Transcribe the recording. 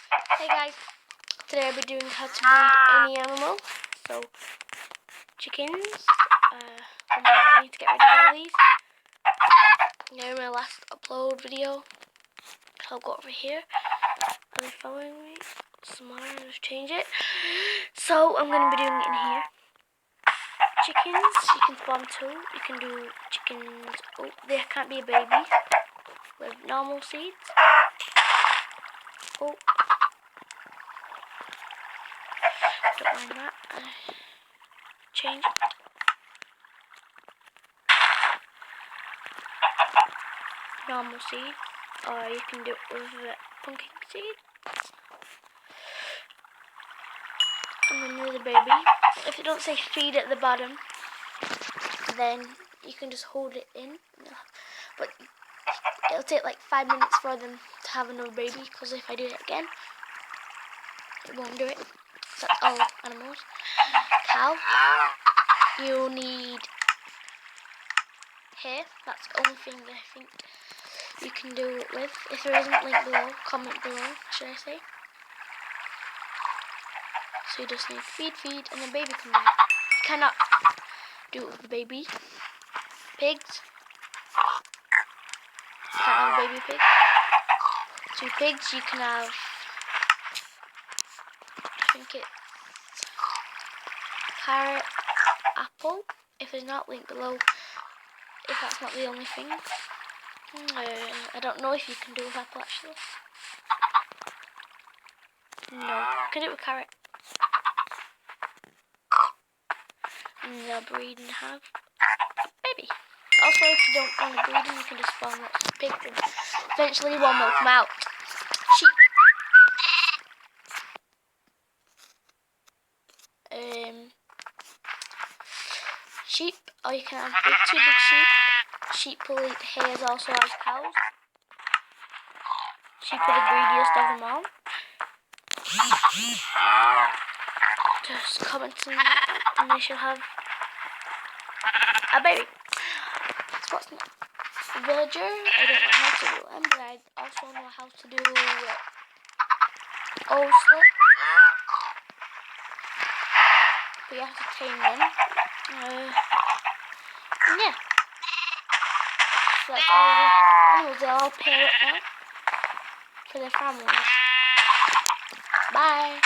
Hey guys, today I'll be doing how to breed any animal. So, chickens. I need to get rid of all these. Yeah, in my last upload video, I'll go over here. Are they following me? Someone just change it. So I'm going to be doing it in here. Chickens, you can spawn 2. You can do chickens. Oh, there can't be a baby with normal seeds. Oh, don't mind that. Change it. Normal seed, or you can do it with pumpkin seed. And then there's a baby. If it don't say feed at the bottom, then you can just hold it in. But it'll take like 5 minutes for them to have another baby, because if I do it again, it won't do it. So that's all animals. Cow, you need hair. That's the only thing I think you can do it with. If there isn't, link below, comment below, should I say. So you just need feed, and then baby comes out. You cannot do it with the baby. Pigs. You can't have a baby pig. 2 pigs, you can have, I think it's carrot, apple. If it's not, link below. If that's not the only thing. I don't know if you can do it with apple actually. No, you can do it with carrot. And they'll breed and have a baby. Also, if you don't want to breed them, you can just spawn lots of pigs and eventually one will come out. Sheep. Sheep, or you can have 2 big sheep. Sheep will eat hairs also as cows. Sheep are the greediest of them all. Just comment and they should have a baby. What's next? Villager, I don't know how to do them, but I also know how to do old slip. But you have to tame them. Yeah. So that's all the animals, they all pair up now for their families. Bye.